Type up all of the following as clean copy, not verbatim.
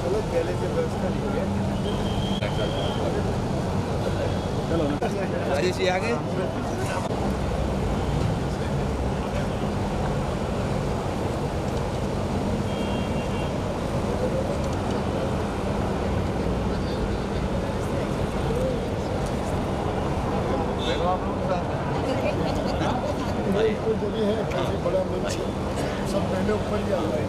चलो पहले से व्यवस्था नहीं है। चलो राजेश जी आ गए। जो भी है काफी बड़ा मंच सब पहले ऊपर ही आ रहा है।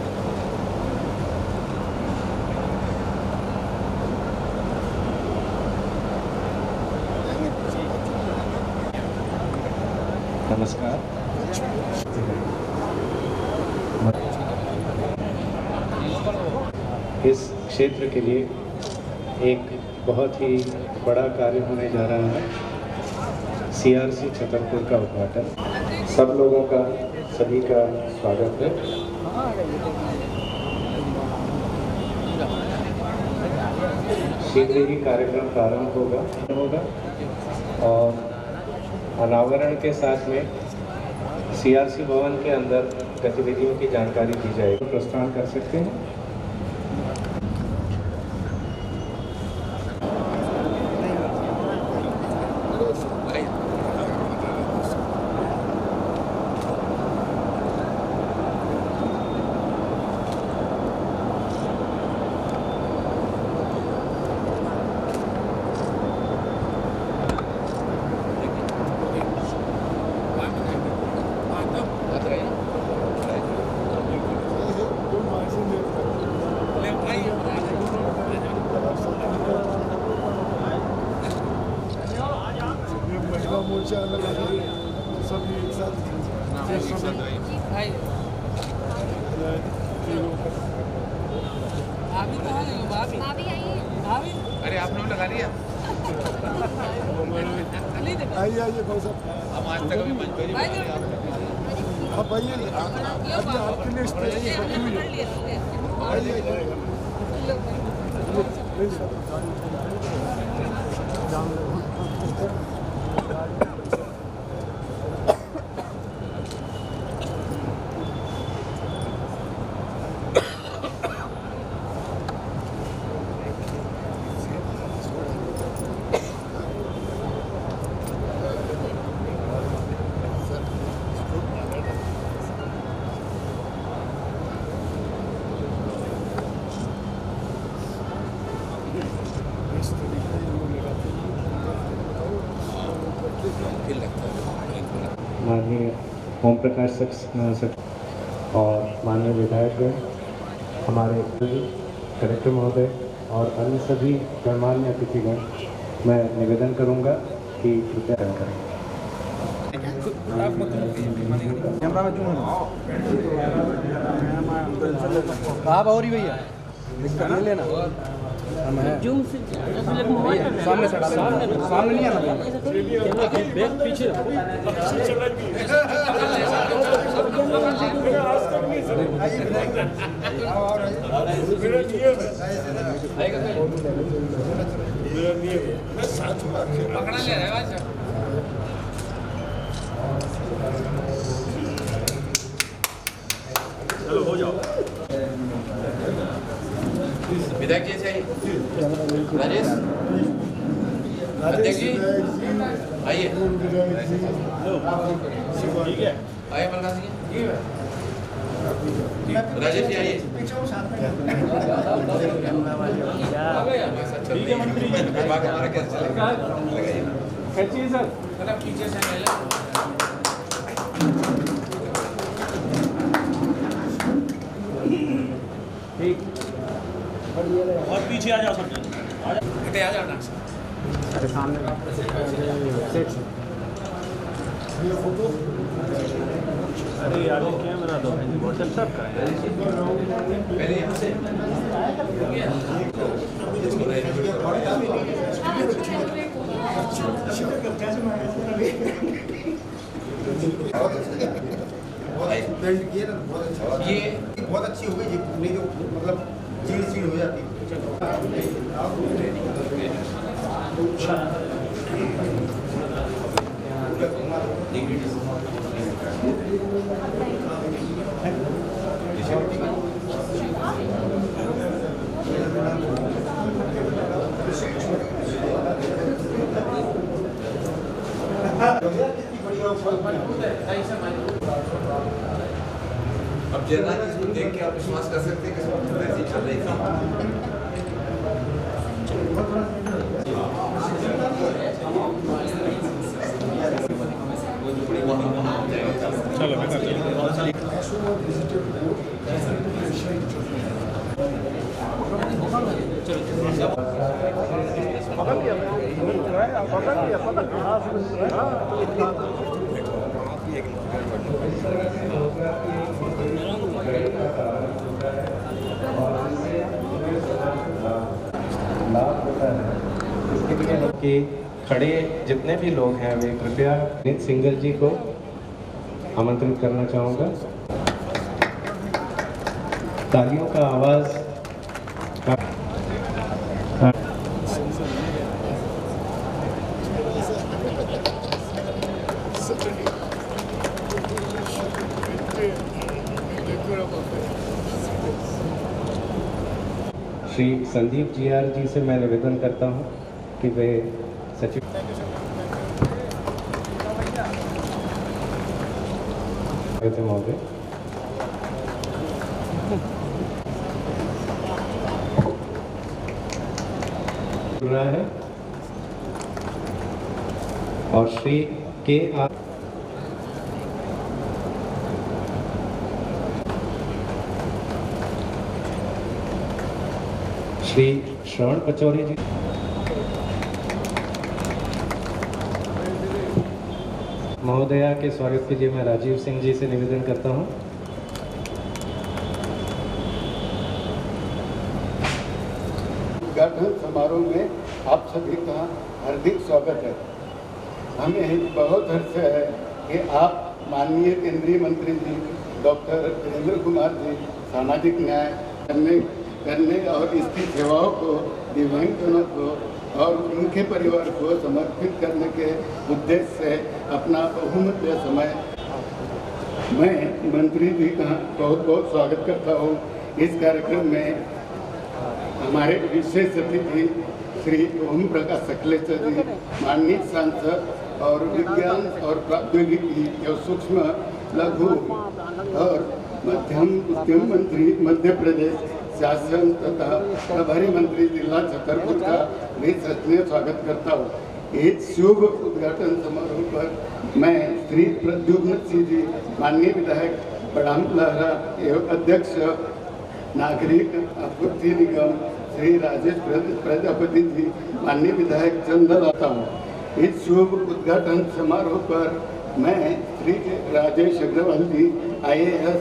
नमस्कार। इस क्षेत्र के लिए एक बहुत ही बड़ा कार्य होने जा रहा है, CRC छतरपुर का उद्घाटन। सब लोगों का, सभी का स्वागत है। शीघ्र ही कार्यक्रम प्रारंभ होगा और अनावरण के साथ में CRC भवन के अंदर गतिविधियों की जानकारी दी जाएगी। प्रस्थान कर सकते हैं। मोर्चा अलग सभी एक साथ अरे आप लोग लगा लिया। आइए आइए भाई साहब, हम आज तक अभी मंच पर आप आइए, आपके लिए स्पेशल आइए। माननीय ओम प्रकाश सर और माननीय विधायकगण, हमारे कलेक्टर महोदय और अन्य सभी गणमान्य अतिथिगण, मैं निवेदन करूंगा कि कृपया करें। आप और ही भैया ले लेना जूम से सामने से सामने नहीं आना, बैग पीछे पकड़ा ले रहा है। चलो हो जाओ। विधायक जी से राजेश अध्यक्ष जी आइए। ठीक है, आइए प्रकाश जी, राजेश जी आइए। ठीक है मंत्री जी, विभाग हमारा कैसे चलेगा? खींचिए सर, मतलब पीछे से मिला। ठीक, और पीछे आ जाओ सब जन, आ जाओ ना। अरे सामने ये फोटो। अरे यार कैमरा दो, बोतल सब पहले यहाँ से पेंट किए ना बहुत अच्छा, ये बहुत अच्छी हो गई, ये नहीं तो मतलब चीड़ चीड़ हो जाती अब जरा इसको देख के आप विश्वास कर सकते हैं कि इसमें ऐसी चल रही थी। लाभ होता है इसके लिए कि खड़े जितने भी लोग हैं वे कृपया नित सिंगल जी को आमंत्रित करना चाहूँगा। तालियों का आवाज़ श्री संदीप GR जी से मैं निवेदन करता हूं कि वे सचिव महोदय रहा है और श्री KR श्री श्रवण पचौरी जी, महोदया के स्वागत के लिए मैं राजीव सिंह जी से निवेदन करता हूं। उद्घाटन समारोह में आप सभी का हार्दिक स्वागत है। हमें बहुत हर्ष है कि आप माननीय केंद्रीय मंत्री जी डॉक्टर वीरेंद्र कुमार जी सामाजिक न्याय करने और इसकी सेवाओं को दिव्यांगजनों को और उनके परिवार को समर्पित करने के उद्देश्य से अपना बहुमूल्य समय मैं मंत्री जी का बहुत बहुत स्वागत करता हूँ। इस कार्यक्रम में हमारे विशेष अतिथि श्री ओम प्रकाश सकलेचा जी, माननीय सांसद और विज्ञान और प्रौद्योगिकी एवं सूक्ष्म लघु और मध्यम उद्यम मंत्री मध्य प्रदेश शासन तथा प्रभारी मंत्री जिला छतरपुर का भी सराहनीय स्वागत करता हूँ। इस शुभ उद्घाटन समारोह पर मैं श्री प्रद्युम्न सिंह जी, माननीय विधायक बड़ाम लहरा एवं अध्यक्ष नागरिक आपूर्ति निगम श्री राजेश प्रजापति जी, माननीय विधायक चंदन आता हूँ। इस शुभ उद्घाटन समारोह पर मैं श्री राजेश अग्रवाल जी IAS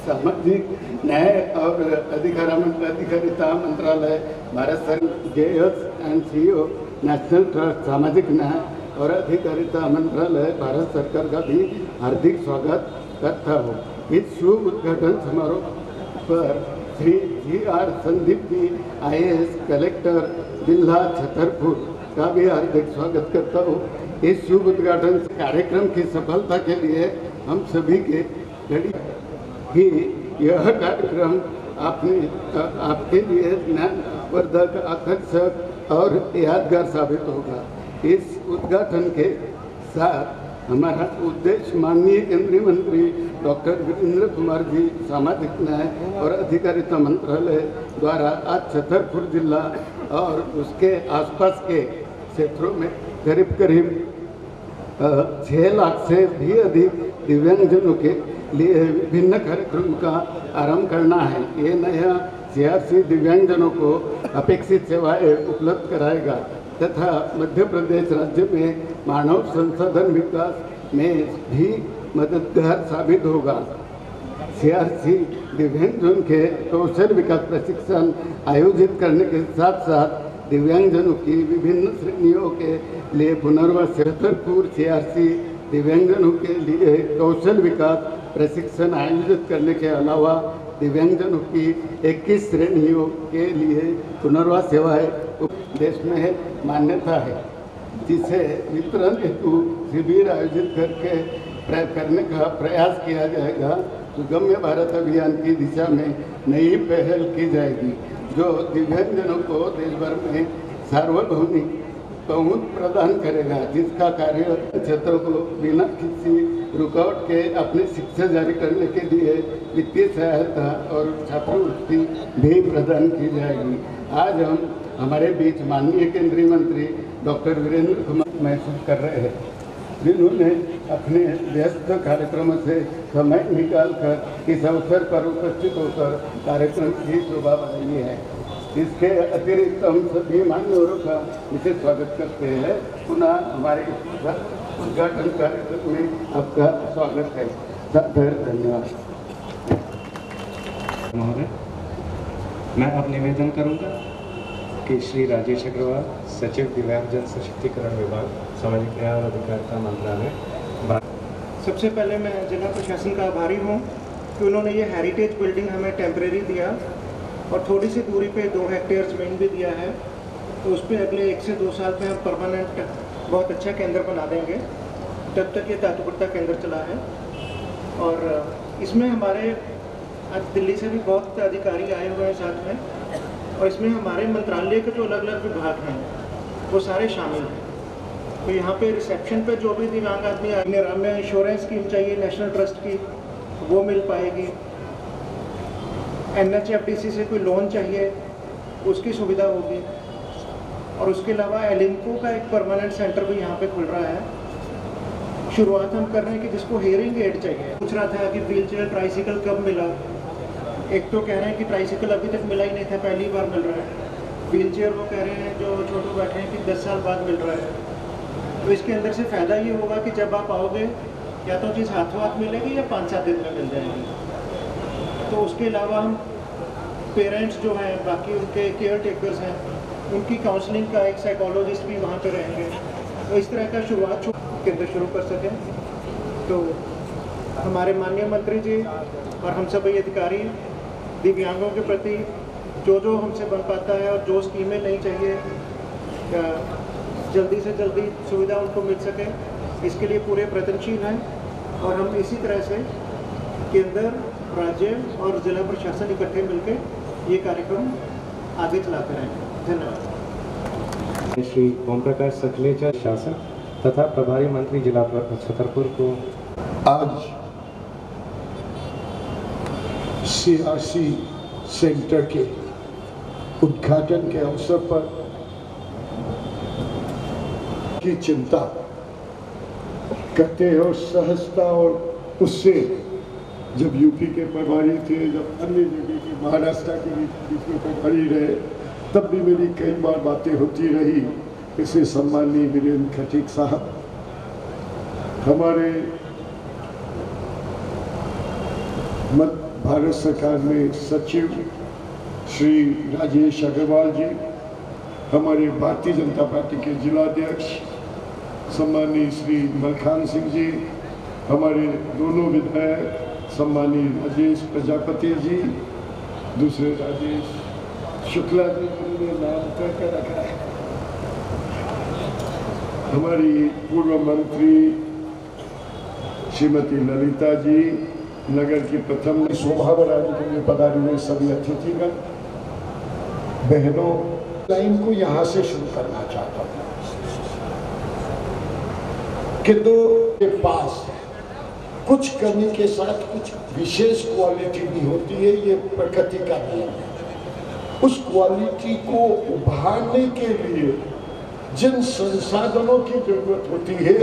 सामाजिक न्याय और अधिकारिता मंत्रालय भारत सरकार JS and CEO national trust सामाजिक न्याय और अधिकारिता मंत्रालय भारत सरकार का भी हार्दिक स्वागत करता हूँ। इस शुभ उद्घाटन समारोह पर Shri GR Sandeep ji IAS collector जिला छतरपुर का भी हार्दिक स्वागत करता हूँ। इस शुभ उद्घाटन कार्यक्रम की सफलता के लिए हम सभी के घड़ी कि यह कार्यक्रम आपके लिए ज्ञानवर्धक, आकर्षक और यादगार साबित होगा। इस उद्घाटन के साथ हमारा उद्देश्य माननीय केंद्रीय मंत्री डॉक्टर वीरेंद्र कुमार जी सामाजिक न्याय और अधिकारिता मंत्रालय द्वारा आज छतरपुर जिला और उसके आसपास के क्षेत्रों में करीब 6 लाख से भी अधिक दिव्यांगजनों के लिए विभिन्न कार्यक्रम का आरंभ करना है। ये नया CRC दिव्यांगजनों को अपेक्षित सेवाएं उपलब्ध कराएगा तथा मध्य प्रदेश राज्य में मानव संसाधन विकास में भी मददगार साबित होगा। CRC दिव्यांगजन के कौशल विकास प्रशिक्षण आयोजित करने के साथ साथ दिव्यांगजनों की विभिन्न श्रेणियों के लिए पुनर्वास छतरपुर CRC दिव्यांगजनों के लिए कौशल विकास प्रशिक्षण आयोजित करने के अलावा दिव्यांगजनों की 21 श्रेणियों के लिए पुनर्वास सेवाएं देश में मान्यता है, जिसे वितरण हेतु शिविर आयोजित करने का प्रयास किया जाएगा। सुगम्य भारत अभियान की दिशा में नई पहल की जाएगी, जो दिव्यांगजनों को देश भर में सार्वभौमिक पहुंच प्रदान करेगा, जिसका कार्य क्षेत्रों को बिना किसी रुकावट के अपनी शिक्षा जारी करने के लिए वित्तीय सहायता और छात्रवृत्ति भी प्रदान की जाएगी। आज हम हमारे बीच माननीय केंद्रीय मंत्री डॉक्टर वीरेंद्र कुमार महसूस कर रहे हैं, जिन्होंने अपने व्यस्त कार्यक्रमों से समय निकालकर इस अवसर पर उपस्थित होकर कार्यक्रम की शोभा बढ़ाई है। इसके अतिरिक्त हम सभी मान्यवरों का विशेष स्वागत करते हैं। पुनः हमारे उद्घाटन कार्यक्रम में आपका स्वागत है। धन्यवाद महोदय। मैं अब निवेदन करूंगा कि श्री राजेश अग्रवाल, सचिव दिव्यांगजन सशक्तिकरण विभाग, सामाजिक न्याय और अधिकारिता मंत्रालय। सबसे पहले मैं जिला प्रशासन का आभारी हूँ कि उन्होंने ये हेरिटेज बिल्डिंग हमें टेम्परेरी दिया और थोड़ी सी दूरी पे 2 हेक्टेयर ज़मीन भी दिया है, तो उस पर अगले 1 से 2 साल में हम परमानेंट बहुत अच्छा केंद्र बना देंगे। तब तक ये तातुपर्ता केंद्र चला है और इसमें हमारे आज दिल्ली से भी बहुत अधिकारी आए हुए हैं साथ में, और इसमें हमारे मंत्रालय के जो अलग अलग विभाग हैं वो सारे शामिल हैं। तो यहाँ पे रिसेप्शन पे जो भी दिव्यांग आदमी आएंगे, इंश्योरेंस स्कीम चाहिए नेशनल ट्रस्ट की, वो मिल पाएगी। NHFDC से कोई लोन चाहिए, उसकी सुविधा होगी। और उसके अलावा एलिम्को का एक परमानेंट सेंटर भी यहाँ पे खुल रहा है। शुरुआत हम कर रहे हैं कि जिसको हेयरिंग एड चाहिए, पूछ रहा था कि व्हील चेयर ट्राइसिकल कब मिला। एक तो कह रहे हैं कि ट्राइसिकल अभी तक मिला ही नहीं था, पहली बार मिल रहा है। व्हील चेयर वो कह रहे हैं जो छोटू बैठे हैं कि 10 साल बाद मिल रहा है। तो इसके अंदर से फ़ायदा ये होगा कि जब आप आओगे या तो चीज़ हाथों हाथ मिलेगी या 5-7 दिन में मिल जाएगी। तो उसके अलावा हम पेरेंट्स जो हैं, बाकी उनके केयर टेकर्स हैं, उनकी काउंसलिंग का एक साइकोलॉजिस्ट भी वहाँ पे रहेंगे। तो इस तरह का शुरुआत केंद्र शुरू कर सकें। तो हमारे माननीय मंत्री जी और हम सभी अधिकारी दिव्यांगों के प्रति जो हमसे बन पाता है और जो स्कीमें नहीं चाहिए, जल्दी से जल्दी सुविधा उनको मिल सके, इसके लिए पूरे प्रयत्नशील हैं। और हम इसी तरह से केंद्र, राज्य और जिला प्रशासन इकट्ठे मिलकर ये कार्यक्रम आगे चलाते रहेंगे। धन्यवाद। श्री ओम प्रकाश सकलेचा, शासन तथा प्रभारी मंत्री जिला छतरपुर को आज CRC सेंटर के उद्घाटन के अवसर पर की चिंता करते हैं और सहजता, और उससे जब यूपी के प्रभारी थे, जब अन्य जगह के महाराष्ट्र के बीच में प्रभारी रहे, तब भी मेरी कई बार बातें होती रही। इसे सम्माननीय वीरेंद्र खटीक साहब, हमारे भारत सरकार में सचिव श्री राजेश अग्रवाल जी, हमारे भारतीय जनता पार्टी के जिलाध्यक्ष सम्मानीय श्री मलखान सिंह जी, हमारे दोनों विधायक सम्मानीय राजेश प्रजापति जी, दूसरे राजेश शुक्ला जी, जिन्होंने नाम करके रखा है, हमारी पूर्व मंत्री श्रीमती ललिता जी, नगर की प्रथम शोभा बढ़ाने के लिए पधारे हुए सभी अतिथिगण, बहनों, लाइन को यहाँ से शुरू करना चाहता हूँ कि दो के पास कुछ कमी के साथ कुछ विशेष क्वालिटी भी होती है, ये प्रकृति का नियम है। उस क्वालिटी को उभारने के लिए जिन संसाधनों की जरूरत होती है,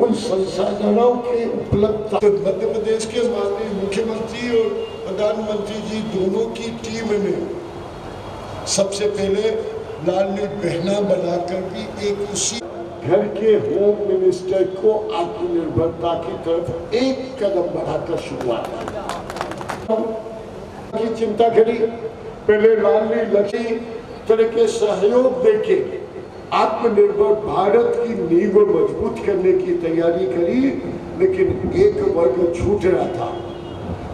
उन संसाधनों के उपलब्धता, तो मध्य प्रदेश के माननीय मुख्यमंत्री और प्रधानमंत्री जी दोनों की टीम ने सबसे पहले लाडली बहना बनाकर भी एक उसी घर के होम मिनिस्टर को आत्मनिर्भरता की तरफ एक कदम बढ़ाकर शुरुआत की चिंता करी। पहले लाडली लक्ष्मी तरह के सहयोग देके आत्मनिर्भर भारत की नींव मजबूत करने की तैयारी करी, लेकिन एक वर्ग छूट रहा था।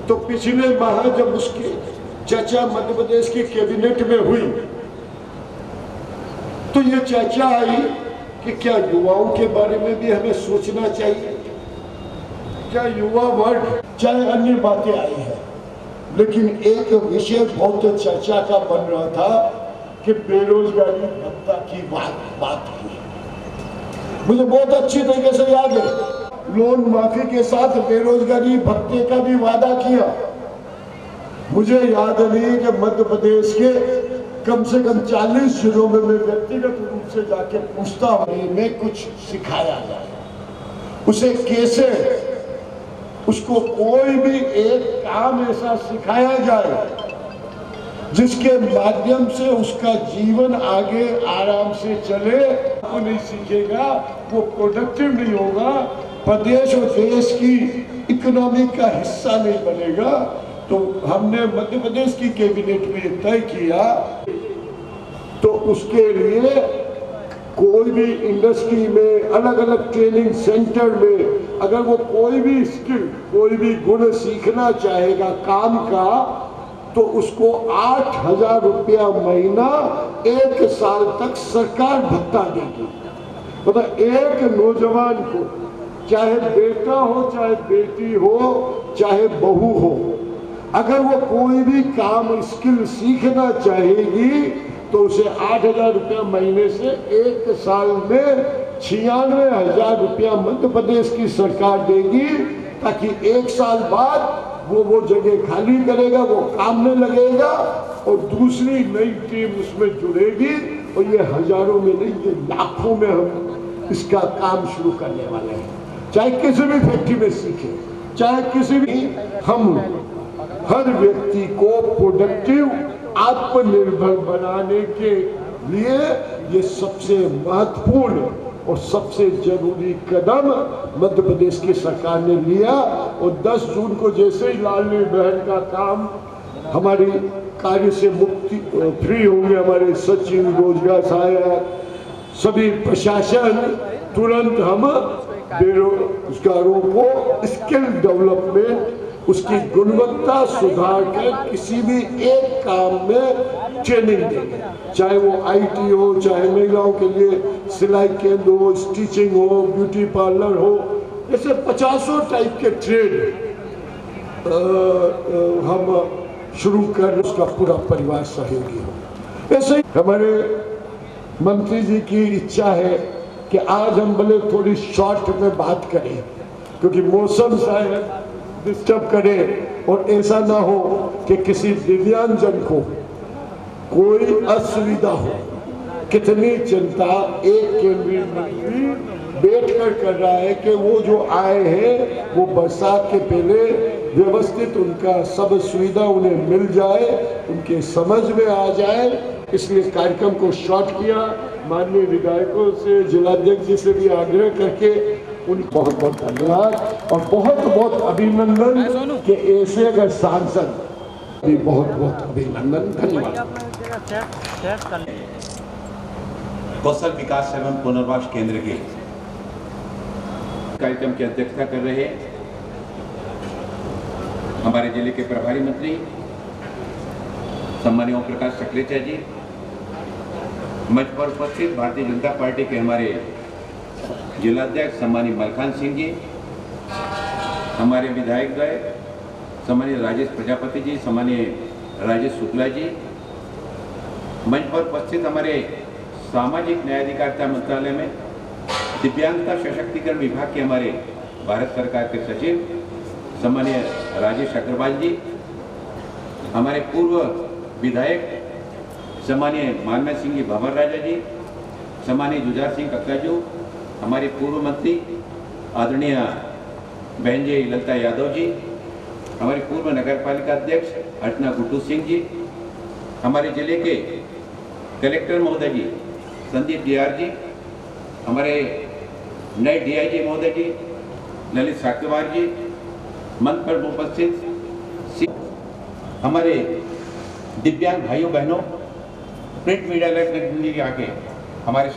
तो पिछले माह जब उसकी चर्चा मध्य प्रदेश की कैबिनेट में हुई तो ये चर्चा आई कि क्या युवाओं के बारे में भी हमें सोचना चाहिए, क्या युवा वर्ग, चाहे अन्य बातें आई है, लेकिन एक विषय बहुत चर्चा का बन रहा था कि बेरोजगारी भत्ता की बात की। मुझे बहुत अच्छी तरीके से याद है, लोन माफी के साथ बेरोजगारी भत्ते का भी वादा किया। मुझे याद नहीं कि मध्य प्रदेश के कम से कम 40 जिलों में मैं व्यक्तिगत रूप से जाके पूछता हूं में कुछ सिखाया जाए, उसे कैसे, उसको कोई भी एक काम ऐसा सिखाया जाए जिसके माध्यम से उसका जीवन आगे आराम से चले। वो नहीं सीखेगा, वो प्रोडक्टिव नहीं होगा, प्रदेश और देश की इकोनॉमी का हिस्सा नहीं बनेगा। तो हमने मध्य प्रदेश की कैबिनेट में तय किया, तो उसके लिए कोई भी इंडस्ट्री में, अलग अलग ट्रेनिंग सेंटर में अगर वो कोई भी स्किल, कोई भी गुण सीखना चाहेगा काम का, तो उसको 8,000 रुपया महीना 1 साल तक सरकार भत्ता देगी। मतलब एक नौजवान को, चाहे बेटा हो, चाहे बेटी हो, चाहे बहू हो, अगर वो कोई भी काम स्किल सीखना चाहेगी तो उसे 8,000 रुपया महीने से 1 साल में 96,000 रुपया मध्य प्रदेश की सरकार देगी, ताकि 1 साल बाद वो जगह खाली करेगा, वो काम में लगेगा और दूसरी नई टीम उसमें जुड़ेगी। और ये हजारों में नहीं, ये लाखों में हम इसका काम शुरू करने वाले हैं। चाहे किसी भी फैक्ट्री में सीखे, चाहे किसी भी, हम हर व्यक्ति को प्रोडक्टिव, आत्मनिर्भर बनाने के लिए ये सबसे महत्वपूर्ण और सबसे जरूरी कदम मध्य प्रदेश की सरकार ने लिया। और 10 जून को जैसे ही लाडली बहन का काम, हमारी कार्य से मुक्ति फ्री होंगे हमारे सचिव, रोजगार सहायक, सभी प्रशासन, तुरंत हम बेरोजगारों को स्किल डेवलपमेंट, उसकी गुणवत्ता सुधार कर किसी भी एक काम में ट्रेनिंग देंगे, चाहे वो IT हो, चाहे महिलाओं के लिए सिलाई केंद्र हो, स्टिचिंग हो, ब्यूटी पार्लर हो, ऐसे 50 टाइप के ट्रेड हम शुरू कर, उसका पूरा परिवार सहयोगी हो। ऐसे ही हमारे मंत्री जी की इच्छा है कि आज हम भले थोड़ी शॉर्ट में बात करें, क्योंकि मौसम शायद डिस्टर्ब करे और ऐसा ना हो कि किसी दिव्यांगजन को कोई असुविधा हो। कितनी चिंता एक केंद्रीय मंत्री बैठकर कर रहा है कि वो जो आए हैं वो बरसात के पहले व्यवस्थित उनका सब सुविधा उन्हें मिल जाए, उनके समझ में आ जाए। इसलिए कार्यक्रम को शॉर्ट किया। माननीय विधायकों से, जिलाध्यक्ष जी से भी आग्रह करके उनको बहुत बहुत धन्यवाद और बहुत बहुत अभिनंदन कि ऐसे अगर सांसद भी बहुत बहुत अभिनंदन, धन्यवाद। कौशल विकास एवं पुनर्वास केंद्र के कार्यक्रम की अध्यक्षता कर रहे हमारे जिले के प्रभारी मंत्री सम्माननीय ओम प्रकाश सकलेचा जी, मंच पर उपस्थित भारतीय जनता पार्टी के हमारे जिलाध्यक्ष सम्माननीय मलखान सिंह जी, हमारे विधायक द्वय सम्माननीय राजेश प्रजापति जी, सम्माननीय राजेश शुक्ला जी, मंच पर उपस्थित हमारे सामाजिक न्याय अधिकारिता मंत्रालय में दिव्यांगता सशक्तिकरण विभाग के हमारे भारत सरकार के सचिव सम्माननीय राजेश अग्रवाल जी, हमारे पूर्व विधायक सम्माननीय मानव सिंह जी भंवर राजा जी, सम्माननीय जुझार सिंह कक्काजू, हमारे पूर्व मंत्री आदरणीय बहन जी ललिता यादव जी, हमारे पूर्व नगर पालिका अध्यक्ष अर्चना गुड्डू सिंह जी, हमारे जिले के कलेक्टर महोदय जी संदीप DR जी, हमारे नए DIG महोदय जी ललित साक्यवार जी, मंच पर उपस्थित हमारे दिव्यांग भाइयों बहनों, प्रिंट मीडिया इलेक्ट्रॉनिक के आगे हमारे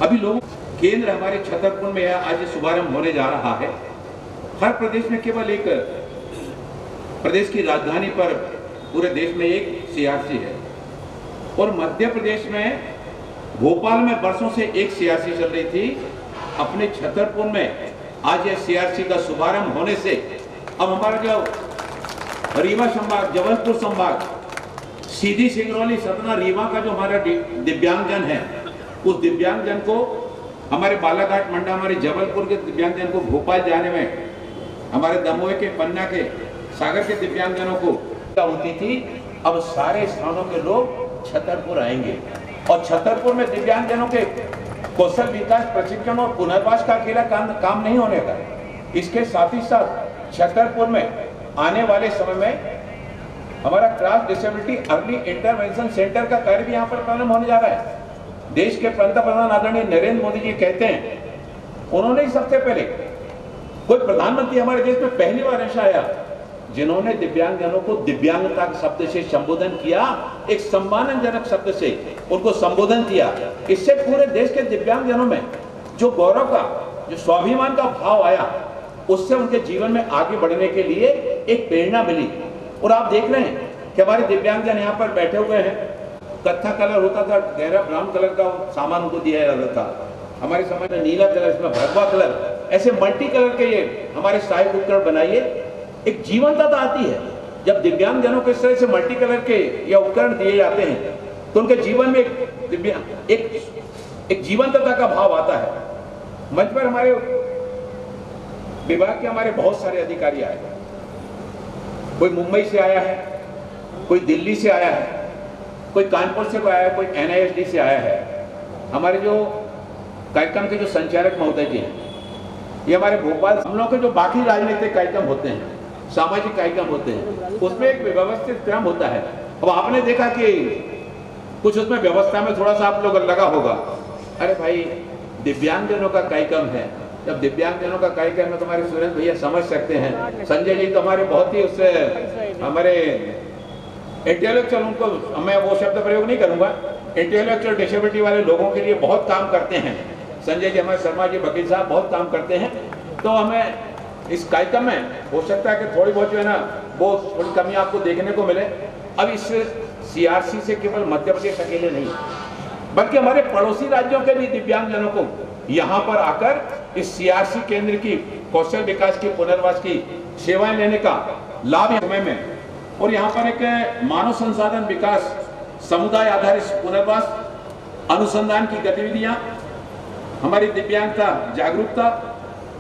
अभी लोग केंद्र हमारे छतरपुर में आज शुभारंभ होने जा रहा है। हर प्रदेश में केवल एक प्रदेश की राजधानी पर पूरे देश में एक सीआरसी है और मध्य प्रदेश में भोपाल में वर्षों से एक सीआरसी चल रही थी। अपने छतरपुर में आज यह सीआरसी का शुभारंभ होने से अब हमारा जो रीवा संभाग, जबलपुर संभाग, सीधी, सिंगरौली, सतना, रीवा का जो हमारा दिव्यांगजन है, उस दिव्यांगजन को हमारे बालाघाट, मंडा, हमारे जबलपुर के दिव्यांगजन को भोपाल जाने में, हमारे दमोह के, पन्ना के, सागर के दिव्यांगजनों को होती थी। अब सारे स्थानों के लोग छतरपुर आएंगे और छतरपुर में दिव्यांगजनों के कौशल विकास, प्रशिक्षण और पुनर्वास का अकेला काम नहीं होने का। इसके साथ ही साथ छतरपुर में आने वाले समय में हमारा cross disability early intervention centre का कार्य भी यहाँ पर प्रारंभ होने जा रहा है। देश के पंतप्रधान आदरणीय नरेंद्र मोदी जी कहते हैं, उन्होंने सबसे पहले, कोई प्रधानमंत्री हमारे देश में पहली बार ऐसा आया जिन्होंने दिव्यांगजनों को दिव्यांगता शब्द से संबोधन किया, एक सम्मानजनक शब्द से उनको संबोधन किया। इससे पूरे देश के दिव्यांगजनों में जो गौरव का, जो स्वाभिमान का भाव आया, उससे उनके जीवन में आगे बढ़ने के लिए एक प्रेरणा मिली। और आप देख रहे हैं कि हमारे दिव्यांगजन यहाँ पर बैठे हुए हैं। कत्था कलर होता था, गहरा ब्राउन कलर का सामान उनको दिया जाता था। हमारे समाज में नीला कलर, इसमें भगवा कलर, ऐसे मल्टी कलर के ये हमारे सहायक उपकरण बनाइए। एक जीवंतता आती है जब दिव्यांगजनों को इस तरह से मल्टी कलर के या उपकरण दिए जाते हैं, तो उनके जीवन में एक जीवंतता का भाव आता है। मंच पर हमारे विभाग के हमारे बहुत सारे अधिकारी आए, कोई मुंबई से आया है, कोई दिल्ली से आया है, कोई कानपुर से आया है, कोई NISD से आया है। हमारे जो कार्यक्रम के जो संचालक महोदय जी हैं, ये हमारे भोपाल, हम लोग के जो बाकी राजनीतिक कार्यक्रम होते हैं, सामाजिक कार्यक्रम होते हैं, उसमें एक व्यवस्थित क्रम होता है। अब आपने देखा कि कुछ उसमें व्यवस्था में थोड़ा सा आप लोग लगा होगा। अरे भाई, दिव्यांगजनों का कार्यक्रम है, जब दिव्यांगजनों का कार्यक्रम है तो हमारे सुरेंद्र भैया समझ सकते हैं। संजय जी तो हमारे बहुत ही उससे हमारे इंटेलेक्चुअल, उनको मैं वो शब्द प्रयोग नहीं करूंगा, इंटेलेक्चुअल डिसेबिलिटी वाले लोगों के लिए बहुत काम करते हैं। संजय जी, हमारे शर्मा जी, वकील साहब बहुत काम करते हैं। तो हमें इस कार्यक्रम में हो सकता है कि थोड़ी बहुत जो है ना, वो थोड़ी कमी आपको देखने को मिले। अब इस सीआरसी से केवल मध्य प्रदेश अकेले नहीं, बल्कि हमारे पड़ोसी राज्यों के भी दिव्यांगजनों को यहाँ पर आकर इस सीआरसी केंद्र की कौशल विकास की, पुनर्वास की सेवाएं लेने का लाभ समय में। और यहाँ पर एक मानव संसाधन विकास, समुदाय आधारित पुनर्वास, अनुसंधान की गतिविधियां, हमारी दिव्यांगता जागरूकता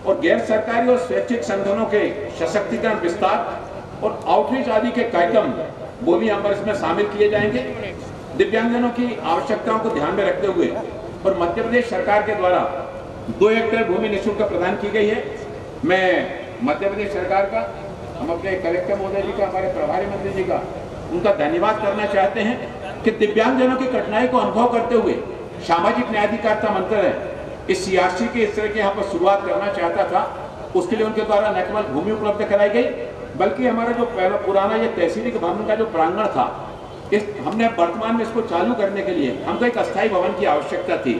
और गैर सरकारी और स्वैच्छिक संगठनों के सशक्तिकरण विस्तार और आउटरीच आदि के कार्यक्रम, वो भी यहाँ पर इसमें शामिल किए जाएंगे। दिव्यांगजनों की आवश्यकताओं को ध्यान में रखते हुए और मध्य प्रदेश सरकार के द्वारा 2 हेक्टेयर भूमि निःशुल्क प्रदान की गई है। मैं मध्य प्रदेश सरकार का, हम अपने कलेक्टर महोदय जी का, हमारे प्रभारी मंत्री जी का, उनका धन्यवाद करना चाहते हैं कि दिव्यांगजनों की कठिनाई को अनुभव करते हुए सामाजिक न्याय अधिकारिता मंत्रालय इस सीआरसी के इस तरह के यहाँ पर शुरुआत करना चाहता था। उसके लिए उनके द्वारा न केवल भूमि उपलब्ध कराई गई, बल्कि हमारा जो पहला पुराना ये तहसीली भवन का जो प्रांगण था, हमने वर्तमान में इसको चालू करने के लिए हमको एक अस्थायी भवन की आवश्यकता थी।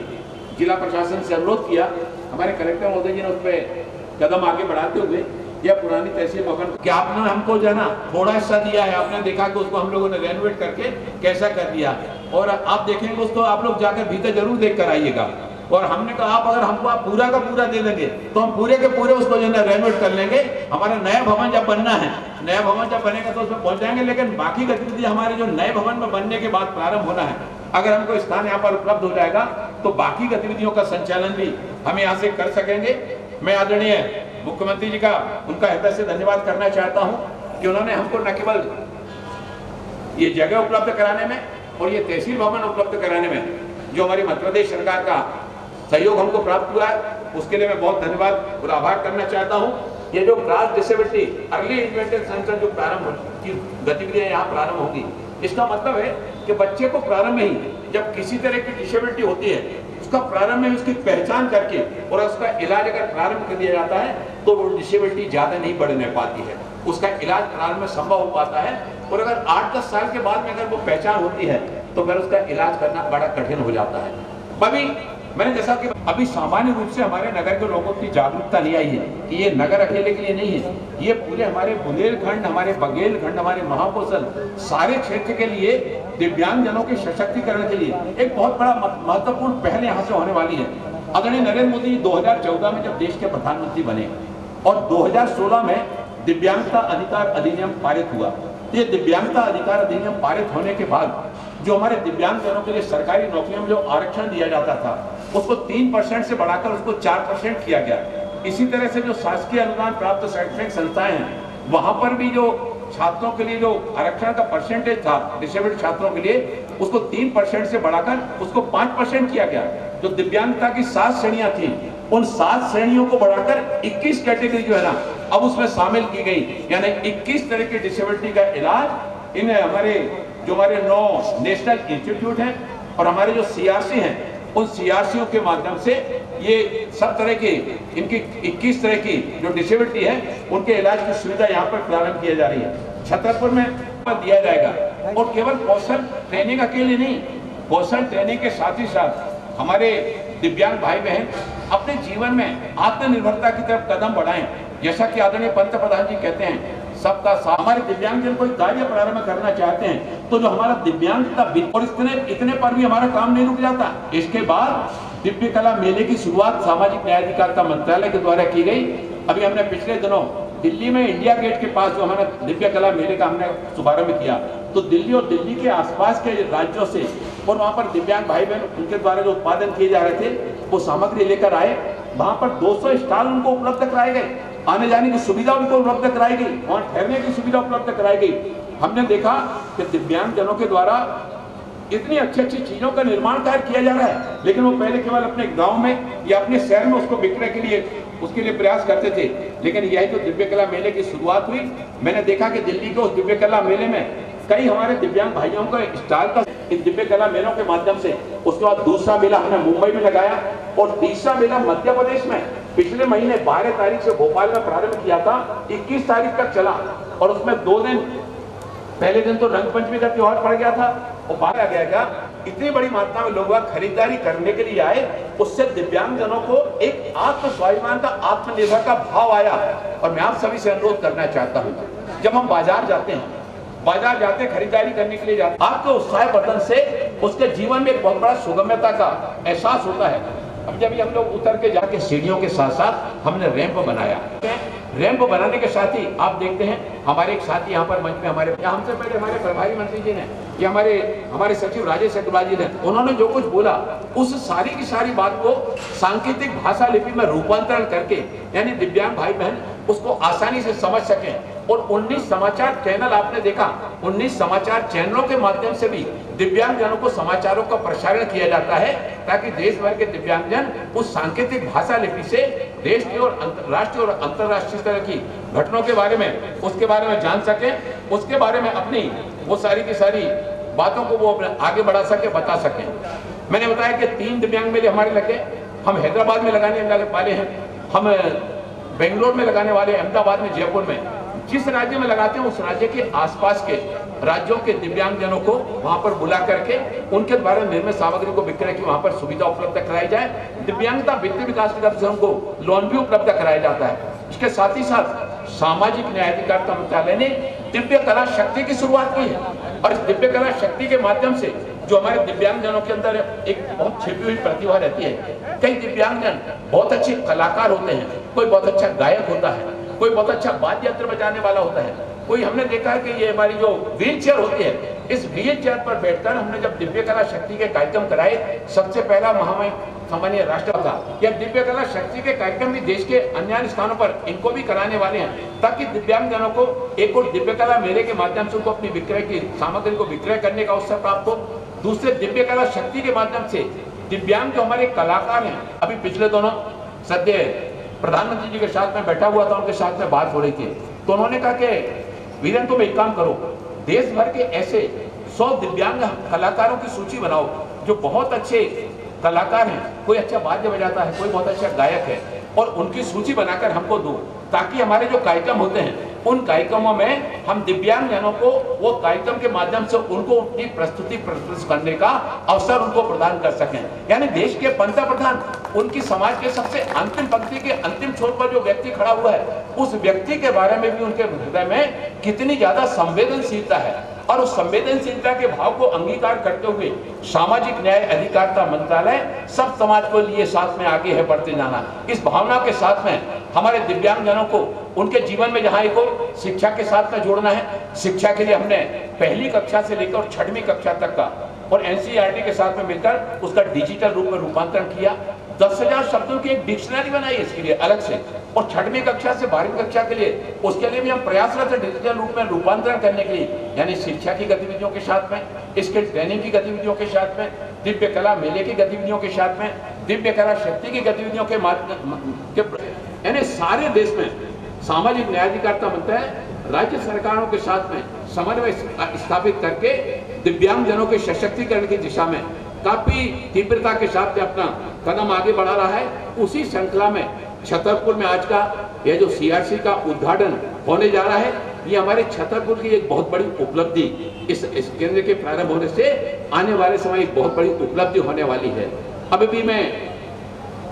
जिला प्रशासन से अनुरोध किया, हमारे कलेक्टर महोदय जी ने उस पर कदम आगे बढ़ाते हुए यह पुरानी तहसील भवन कि आपने हमको जो है ना थोड़ा हिस्सा दिया है, आपने देखा कि उसको हम लोगों ने रेनोवेट करके कैसा कर दिया, और आप देखेंगे उसको, आप लोग जाकर भीतर जरूर देख कर आइएगा। और हमने कहा आप अगर हमको आप पूरा का पूरा दे देंगे तो हम पूरे के पूरे उसको जो है रेनोवेट कर लेंगे। हमारा नया भवन जब बनना है, नया भवन जब बनेगा तो उसमें पहुंच जाएंगे, लेकिन बाकी गतिविधि हमारे जो नए भवन में बनने के बाद प्रारंभ होना है, अगर हमको स्थान यहाँ पर उपलब्ध हो जाएगा तो बाकी गतिविधियों का संचालन भी हम यहाँ से कर सकेंगे। मैं आदरणीय मुख्यमंत्री जी का, उनका हृदय से धन्यवाद करना चाहता हूँ कि उन्होंने हमको न केवल ये जगह उपलब्ध कराने में और ये तहसील भवन उपलब्ध कराने में जो हमारी मध्य प्रदेश सरकार का सहयोग हमको प्राप्त हुआ है, उसके लिए मैं बहुत धन्यवाद और आभार करना चाहता हूँ। ये जो cross disability early intervention centre जो प्रारंभ की गतिविधियां यहाँ प्रारंभ होंगी, इसका मतलब है कि बच्चे को प्रारंभ में ही जब किसी तरह की डिसेबिलिटी होती है, उसका प्रारंभ में उसकी पहचान करके और उसका इलाज अगर प्रारंभ कर दिया जाता है तो वो डिसेबिलिटी ज्यादा नहीं बढ़ने पाती है, उसका इलाज प्रारंभ में संभव हो पाता है। और अगर 8-10 साल के बाद में अगर वो पहचान होती है तो फिर उसका इलाज करना बड़ा कठिन हो जाता है। अभी मैंने जैसा कि अभी सामान्य रूप से हमारे नगर के लोगों की जागरूकता नहीं आई है कि ये नगर अकेले के लिए नहीं है, ये पूरे हमारे बुंदेलखंड, हमारे बघेलखंड, हमारे महाकौशल सारे क्षेत्र के लिए दिव्यांगजनों के सशक्तिकरण के लिए एक बहुत बड़ा महत्वपूर्ण पहल यहाँ से होने वाली है। आदरणीय नरेंद्र मोदी 2014 में जब देश के प्रधानमंत्री बने और 2016 में दिव्यांगता अधिकार अधिनियम पारित हुआ, ये दिव्यांगता अधिकार अधिनियम पारित होने के बाद जो हमारे दिव्यांगजनों के लिए सरकारी नौकरियों में जो आरक्षण दिया जाता था उसको 3% से बढ़ाकर उसको 4% किया गया। इसी तरह से जो शासकीय अनुदान प्राप्त शैक्षणिक संस्थाएं हैं वहां पर भी जो छात्रों के लिए जो आरक्षण का परसेंटेज था डिसेबल्ड छात्रों के लिए उसको 3% से बढ़ाकर उसको 5% किया गया। जो दिव्यांगता की 7 श्रेणियां थी उन 7 श्रेणियों को बढ़ाकर 21 कैटेगरी जो है ना अब उसमें शामिल की गई, यानी 21 तरह की डिसेबिलिटी का इलाज इन हमारे 9 नेशनल इंस्टीट्यूट हैं और हमारे जो सीआरसी हैं उन सीआरसीओं के माध्यम से ये सब तरह की इनकी 21 तरह की जो डिसेबिलिटी है उनके इलाज की सुविधा यहाँ पर प्रारंभ की जा रही है। छतरपुर में दिया जाएगा और केवल कौशल ट्रेनिंग अकेले नहीं, कौशल ट्रेनिंग के साथ ही साथ हमारे दिव्यांग भाई बहन अपने जीवन में आत्मनिर्भरता की तरफ कदम बढ़ाएं। जैसा कि आदरणीय पंतप्रधान जी कहते हैं सबका साथ। हमारे दिव्यांगजन कोई कार्य प्रारंभ करना चाहते हैं तो जो हमारा दिव्यांगता और इतने पर भी हमारा काम नहीं रुक जाता। इसके बाद दिव्य कला मेले की शुरुआत सामाजिक न्याय अधिकारिता मंत्रालय के द्वारा की गई। अभी हमने पिछले दिनों दिल्ली में इंडिया गेट के पास जो हमारा दिव्य कला मेले का हमने शुभारंभ किया, तो दिल्ली और दिल्ली के आसपास के राज्यों से और वहाँ पर दिव्यांग भाई बहन उनके द्वारा जो उत्पादन किए जा रहे थे वो सामग्री लेकर आए। वहाँ पर 200 स्टॉल उनको उपलब्ध कराए गए, आने जाने की सुविधा उनको उपलब्ध कराई गई, वहाँ ठहरने की सुविधा उपलब्ध कराई गई। हमने देखा कि दिव्यांगजनों के द्वारा इतनी अच्छी चीजों का निर्माण कार्य किया जा रहा है, लेकिन वो पहले केवल अपने गांव में या अपने शहर में उसको बिकने के लिए उसके लिए प्रयास करते थे। लेकिन यही तो दिव्य कला मेले की शुरुआत हुई। मैंने देखा कि दिल्ली के उस दिव्य कला मेले में कई हमारे दिव्यांग भाइयों का स्टॉल का इन दिव्य कला मेलों के माध्यम से। उसके बाद दूसरा मेला हमने मुंबई में लगाया और तीसरा मेला मध्य प्रदेश में पिछले महीने 12 तारीख से भोपाल में प्रारंभ किया था, 21 तारीख तक चला और उसमें 2 दिन, पहले दिन तो रंग पंचमी का त्योहार पड़ गया था और बाहर गया क्या इतनी बड़ी मात्रा में लोग खरीदारी करने के लिए आए। उससे दिव्यांगजनों को एक आत्म स्वाभिमान का, आत्मनिर्भर का भाव आया। और मैं आप सभी से अनुरोध करना चाहता हूँ, जब हम बाजार जाते हैं खरीदारी करने के लिए जाते हैं, आपके उत्साहवर्धन से उसके जीवन में एक बहुत बड़ा सुगम्यता का एहसास होता है। अब जब हम लोग उतर के जाके सीढ़ियों के साथ साथ हमने रैंप बनाया। रैंप बनाने के साथ ही आप देखते हैं हमारे एक साथी यहाँ पर मंच में हमारे हमसे पहले हमारे प्रभारी मंत्री जी ने या हमारे सचिव राजेश अग्रवाल जी ने, उन्होंने जो कुछ बोला उस सारी की सारी बात को सांकेतिक भाषा लिपि में रूपांतरण करके यानी दिव्यांग भाई बहन उसको आसानी से समझ सकें। और 19 समाचार चैनल आपने देखा, 19 समाचार चैनलों के माध्यम से भी दिव्यांगजनों को समाचारों का प्रसारण किया जाता है ताकि देश भर के दिव्यांगजन उस सांकेतिक भाषा लिपि से देश की और राष्ट्रीय और अंतर्राष्ट्रीय स्तर की घटनाओं के बारे में उसके बारे में जान सकें, उसके बारे में अपनी वो सारी की सारी बातों को वो आगे बढ़ा सके, बता सकें। मैंने बताया कि 3 दिव्यांग मेले हमारे लगे, हम हैदराबाद में लगाने वाले हैं, हम बेंगलोर में लगाने वाले, अहमदाबाद में, जयपुर में। जिस राज्य में लगाते हैं उस राज्य के आसपास के राज्यों के दिव्यांगजनों को वहां पर बुला करके उनके द्वारा निर्मित सामग्री को विक्रय की वहां पर सुविधा उपलब्ध कराई जाए। दिव्यांगता वित्तीय विकास की तरफ से उनको लोन भी उपलब्ध कराया जाता है। इसके साथ ही साथ सामाजिक न्याय अधिकारिता मंत्रालय ने दिव्य कला शक्ति की शुरुआत की है और इस दिव्य कला शक्ति के माध्यम से जो हमारे दिव्यांगजनों के अंदर एक बहुत छिपी हुई प्रतिभा रहती है। कई दिव्यांगजन बहुत अच्छे कलाकार होते हैं, कोई बहुत अच्छा गायक होता है, कोई बहुत अच्छा वाद्य यंत्र बजाने वाला होता है, कोई हमने देखा है कि ये हमारी जो व्हील चेयर होती है, इस व्हील चेयर पर बैठकर हमने जब दिव्य कला शक्ति के कार्यक्रम कराए, सबसे पहला महामहिम सामान्य राष्ट्र था। यह दिव्य कला शक्ति के कार्यक्रम भी देश के अन्य स्थानों पर इनको भी कराने वाले हैं ताकि दिव्यांगजनों को एक और दिव्य कला मेले के माध्यम से उनको अपनी विक्रय की सामग्री को विक्रय करने का अवसर प्राप्त हो। दूसरे दिव्य कला शक्ति के माध्यम से दिव्यांग जो हमारे कलाकार हैं, अभी पिछले दोनों सद्य प्रधानमंत्री जी के साथ में बैठा हुआ था, उनके साथ में बात हो रही थी, तो उन्होंने कहा कि वीरेन तुम एक काम करो, देश भर के ऐसे 100 दिव्यांग कलाकारों की सूची बनाओ जो बहुत अच्छे कलाकार हैं, कोई अच्छा वाद्य बजाता है, कोई बहुत अच्छा गायक है, और उनकी सूची बनाकर हमको दो ताकि हमारे जो कार्यक्रम होते हैं उन कार्यक्रमों में हम दिव्यांगजनों को वो कार्यक्रम के माध्यम से उनको अपनी प्रस्तुति प्रस्तुत करने का अवसर उनको प्रदान कर सकें। यानी देश के पंतप्रधान उनकी समाज के सबसे अंतिम पंक्ति के अंतिम छोर पर जो व्यक्ति खड़ा हुआ है, उस व्यक्ति के बारे में भी उनके हृदय में कितनी ज्यादा संवेदनशीलता है, और उस संवेदनशीलता के भाव को अंगीकार करते हुए सामाजिक न्याय अधिकारिता मंत्रालय सब समाज को लिए साथ में आगे है बढ़ते जाना। इस भावना के साथ में हमारे दिव्यांगजनों को उनके जीवन में जहां एक शिक्षा के साथ में जोड़ना है, शिक्षा के लिए हमने पहली कक्षा से लेकर 6वीं कक्षा तक का और एनसीईआरटी के साथ में मिलकर उसका डिजिटल रूप में रूपांतरण किया। 10,000 शब्दों की एक डिक्शनरी बनाई इसके लिए अलग से, और 6वीं कक्षा से 12वीं कक्षा के लिए उसके लिए भी हम प्रयासरत है डिजिटल रूप में रूपांतरण करने के लिए। यानी शिक्षा की गतिविधियों के साथ में, स्किल ट्रेनिंग की गतिविधियों के साथ में, दिव्य कला मेले की गतिविधियों के साथ में, दिव्य कला शक्ति की गतिविधियों के माध्यम, यानी सारे देश में सामाजिक न्याय अधिकारिता मंत्रालय राज्य सरकारों के साथ में समन्वय स्थापित करके दिव्यांगजनों के सशक्तिकरण की दिशा में काफी तीव्रता के साथ अपना कदम आगे बढ़ा रहा है। उसी श्रृंखला में छतरपुर में आज का यह जो सीआरसी का उद्घाटन होने जा रहा है, ये हमारे छतरपुर की एक बहुत बड़ी उपलब्धि, इस केंद्र के प्रारंभ होने से आने वाले समय एक बहुत बड़ी उपलब्धि होने वाली है। अभी भी मैं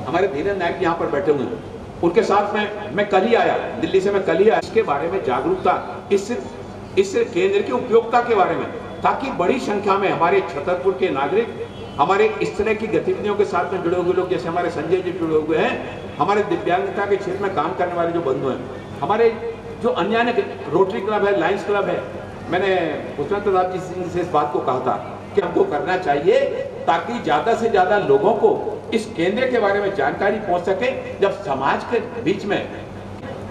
हमारे धीरेन्द्र नायक यहाँ पर बैठे हुए हैं, उनके साथ में मैं कल ही आया, दिल्ली से मैं कल ही आया, इसके बारे में जागरूकता, इस केंद्र की उपयोगिता के बारे में, ताकि बड़ी संख्या में हमारे छतरपुर के नागरिक हमारे इस तरह की गतिविधियों के साथ में जुड़े हुए लोग, जैसे हमारे संजय जी जुड़े हुए हैं, हमारे दिव्यांगता के क्षेत्र में काम करने वाले जो बंधु हैं, हमारे जो अन्य रोटरी क्लब है, लायंस क्लब है, मैंने पुष्पेंद्र प्रताप जी से इस बात को कहा था कि हमको करना चाहिए ताकि ज्यादा से ज्यादा लोगों को इस केंद्र के बारे में जानकारी पहुंच सके। जब समाज के बीच में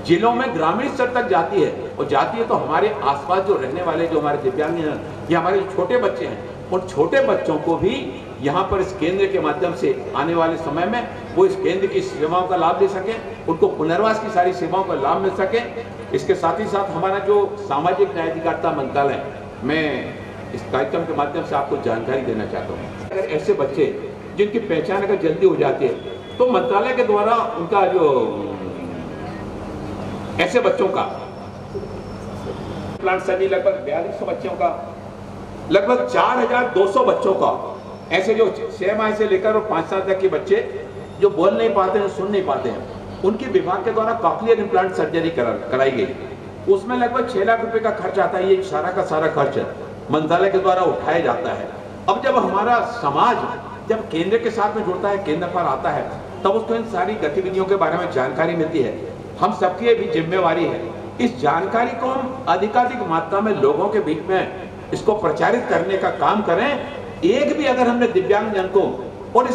जिलों में ग्रामीण स्तर तक जाती है, और जाती है तो हमारे आसपास जो रहने वाले जो हमारे दिव्यांग हैं या हमारे छोटे बच्चे हैं, उन छोटे बच्चों को भी यहाँ पर इस केंद्र के माध्यम से आने वाले समय में वो इस केंद्र की सेवाओं का लाभ ले सकें, उनको पुनर्वास की सारी सेवाओं का लाभ मिल सके। इसके साथ ही साथ हमारा जो सामाजिक न्याय अधिकारिता मंत्रालय, मैं इस कार्यक्रम के माध्यम से आपको जानकारी देना चाहता हूँ। अगर ऐसे बच्चे जिनकी पहचान अगर जल्दी हो जाती है, तो मंत्रालय के द्वारा उनका जो ऐसे बच्चों का प्लांट सभी लगभग 4200 बच्चों का, लगभग 4200 बच्चों का, ऐसे जो 6 माह से लेकर और 5 साल तक के बच्चे जो बोल नहीं पाते हैं, सुन नहीं पाते हैं, उनके विभाग के द्वारा कॉक्लियर इम्प्लांट सर्जरी कराई गई। उसमें लगभग 6 लाख रुपए का खर्च आता है। ये सारा का सारा खर्च मंत्रालय के द्वारा उठाया जाता है। अब जब हमारा समाज जब केंद्र के साथ में जुड़ता है, केंद्र पर आता है, तब उसको इन सारी गतिविधियों के बारे में जानकारी मिलती है। हम सबकी भी जिम्मेवारी है इस जानकारी को हम अधिकाधिक मात्रा में लोगों के बीच में इसको प्रचारित करने का काम करें। एक भी अगर हमने दिव्यांगजन को और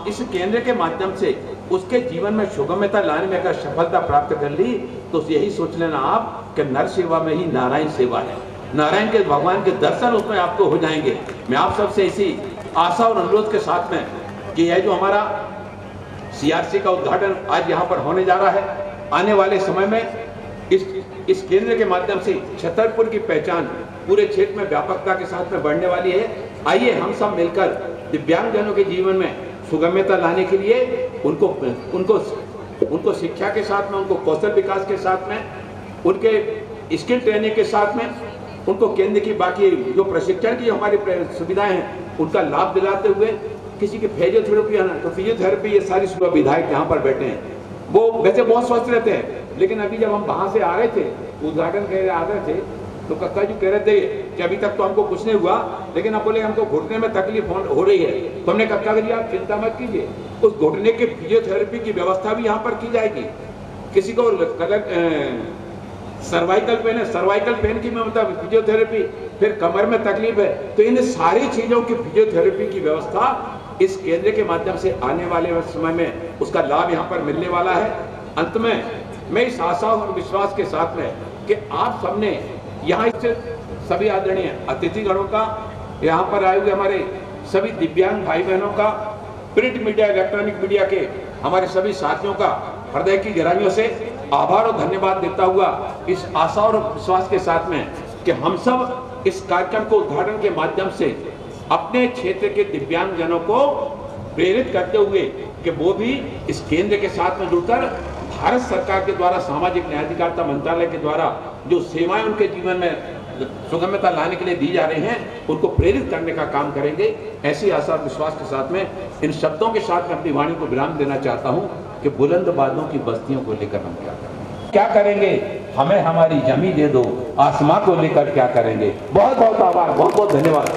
इस केंद्र के माध्यम से उसके जीवन में सुगमता लाने में अगर सफलता प्राप्त कर ली, तो यही सोच लेना आप कि नर सेवा में ही नारायण सेवा है। नारायण के भगवान के दर्शन उसमें आपको हो जाएंगे। मैं आप सबसे इसी आशा और अनुरोध के साथ में कि यह जो हमारा सीआरसी का उद्घाटन आज यहाँ पर होने जा रहा है, आने वाले समय में इस केंद्र के माध्यम से छतरपुर की पहचान पूरे क्षेत्र में व्यापकता के साथ में बढ़ने वाली है। आइए हम सब मिलकर दिव्यांगजनों के जीवन में सुगम्यता लाने के लिए उनको शिक्षा के साथ में, उनको कौशल विकास के साथ में, उनके स्किल ट्रेनिंग के साथ में, उनको केंद्र की बाकी जो प्रशिक्षण की हमारी सुविधाएं हैं उनका लाभ दिलाते हुए, किसी की फिजियोथेरेपी है ना, तो फिजियोथेरेपी, ये सारी विधायक यहाँ पर बैठे हैं, वो वैसे बहुत स्वस्थ रहते हैं, लेकिन अभी जब हम वहां से आ रहे थे, उद्घाटन के आ रहे थे, तो कक्का जी कह रहे थे कि अभी तक तो हमको कुछ नहीं हुआ, लेकिन अब बोले हमको घुटने में तकलीफ हो रही है। तो हमने कक्का जी आप चिंता मत कीजिए, उस घुटने के फिजियोथेरेपी की व्यवस्था भी यहाँ पर की जाएगी। किसी को सर्वाइकल पेन है, सर्वाइकल पेन की मतलब फिजियोथेरेपी, फिर कमर में तकलीफ है, तो इन सारी चीजों की फिजियोथेरेपी की व्यवस्था इस केंद्र के माध्यम से आने वाले समय में उसका लाभ यहाँ पर मिलने वाला है। अंत में मैं इस आशा और विश्वास के साथ में कि आप सबने यहाँ सभी आदरणीय अतिथिगणों का, यहाँ पर आए हुए हमारे सभी दिव्यांग भाई बहनों का, प्रिंट मीडिया, इलेक्ट्रॉनिक मीडिया के हमारे सभी साथियों का हृदय की गहराइयों से आभार और धन्यवाद देता हुआ इस आशा और विश्वास के साथ में कि हम सब इस कार्यक्रम को उद्घाटन के माध्यम से अपने क्षेत्र के दिव्यांगजनों को प्रेरित करते हुए कि वो भी इस केंद्र के साथ में जुड़कर भारत सरकार के द्वारा सामाजिक न्याय अधिकारिता मंत्रालय के द्वारा जो सेवाएं उनके जीवन में सुगमता लाने के लिए दी जा रही हैं, उनको प्रेरित करने का काम करेंगे। ऐसी आशा और विश्वास के साथ में इन शब्दों के साथ मैं अपनी वाणी को विराम देना चाहता हूं कि बुलंद बादों की बस्तियों को लेकर हम क्या करेंगे, हमें हमारी जमी दे दो, आसमां को लेकर क्या करेंगे। बहुत बहुत आभार, बहुत बहुत धन्यवाद।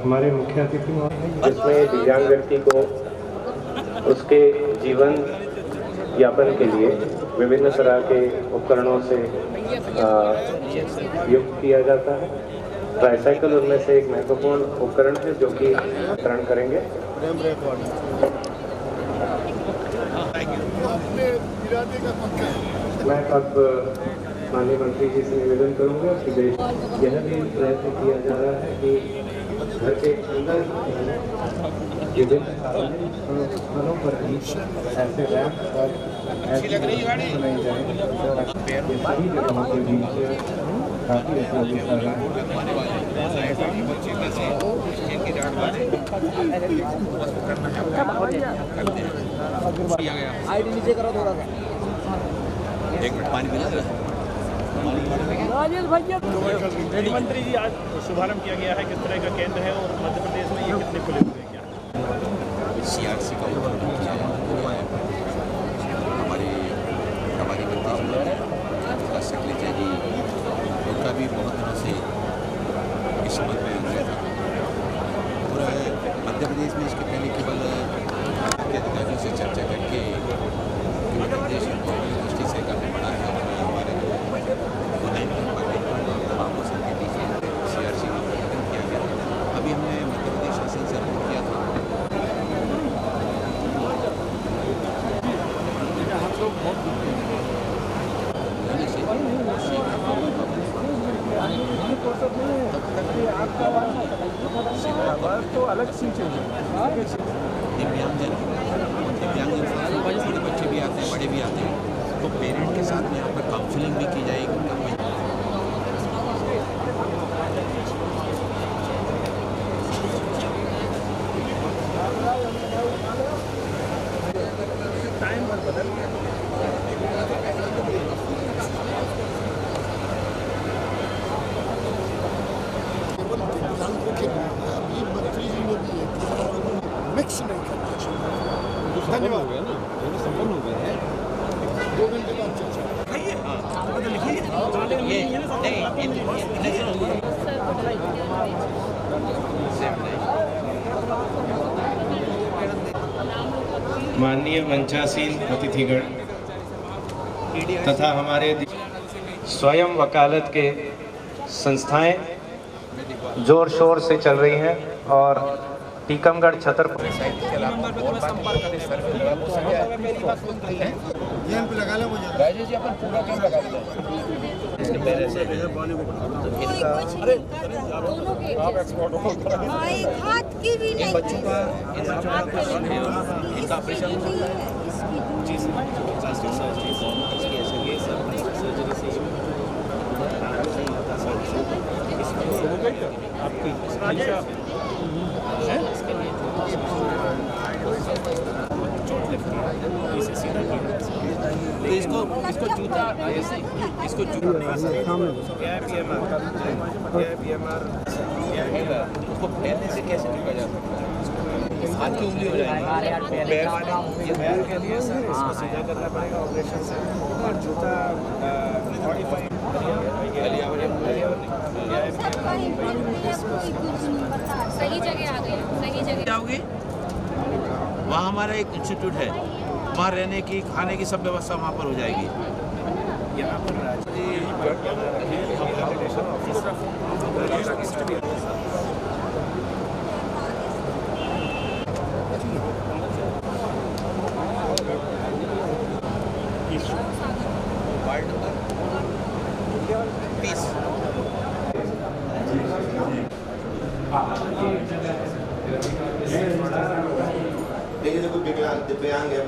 हमारे मुख्य अतिथि जिसमें दिव्यांग व्यक्ति को उसके जीवन यापन के लिए विभिन्न तरह के उपकरणों से युक्त किया जाता है। ट्राईसाइकिल उनमें से एक महत्वपूर्ण उपकरण है जो कि वितरण करेंगे। मैं अब माननीय मंत्री जी से निवेदन करूंगा कि यह भी प्रयत्न किया जा रहा है कि घर के अंदर विभिन्न स्थानों पर भी ऐसे रैंप और ऐसी बनाई जाए सभी जगहों के बीच काफ़ी आईडी नीचे करो थोड़ा सा। एक मिनट पानी पिला दे। राजेश भैया मंत्री जी, आज शुभारंभ किया गया है, किस तरह का केंद्र है और मध्य प्रदेश में ये कितने खुले हुए हैं क्या? CRC का उद्घाटन किया है। हमारे प्रभारी मंत्री सेक्रेटरी जी, उनका भी बहुत दिनों से इस संबंध में अनुरोध था। पूरा मध्य प्रदेश में इसके पहले केवल के अधिकारियों से चर्चा करके मध्य प्रदेश दृष्टि से काफ़ी बड़ा है और हमारे CRC का उद्घाटन किया गया। अभी हमने मध्य प्रदेश शासन से अनुरोध किया था तो अलग सी दिव्यांगजन छोटे बच्चे भी आते हैं, बड़े भी आते हैं, तो पेरेंट के साथ में यहाँ पर काउंसलिंग भी की जाएगी। टाइम पर बदल गया। मिक्स नहीं करना चाहिए। धन्यवाद। हो गया ना, दोनों संपन्न हो गए हैं। 2 घंटे बाद चर्चा। माननीय मंचासीन अतिथिगण तथा हमारे स्वयं वकालत के संस्थाएं जोर शोर से चल रही हैं और टीकमगढ़ छतरपुर राजेश जी अपन पूरा कैंप लगा दें। इन बच्चों का इनका ऑपरेशन तो इसको जूता इसको उसको फैलने से कैसे चुका जा सकता है? हाथ की उंगली हो जाएगी। पैर वाले ये पैर के लिए सर इसको सीधा करना पड़ेगा ऑपरेशन से। और जूता मॉडिफाइड सही जगह आ गए, सही जगह जाओगे। वहाँ हमारा एक इंस्टीट्यूट है, वहाँ रहने की खाने की सब व्यवस्था वहाँ पर हो जाएगी। यहाँ पर वार्ड नंबर 20 देखिए देखो दिव्यांग है।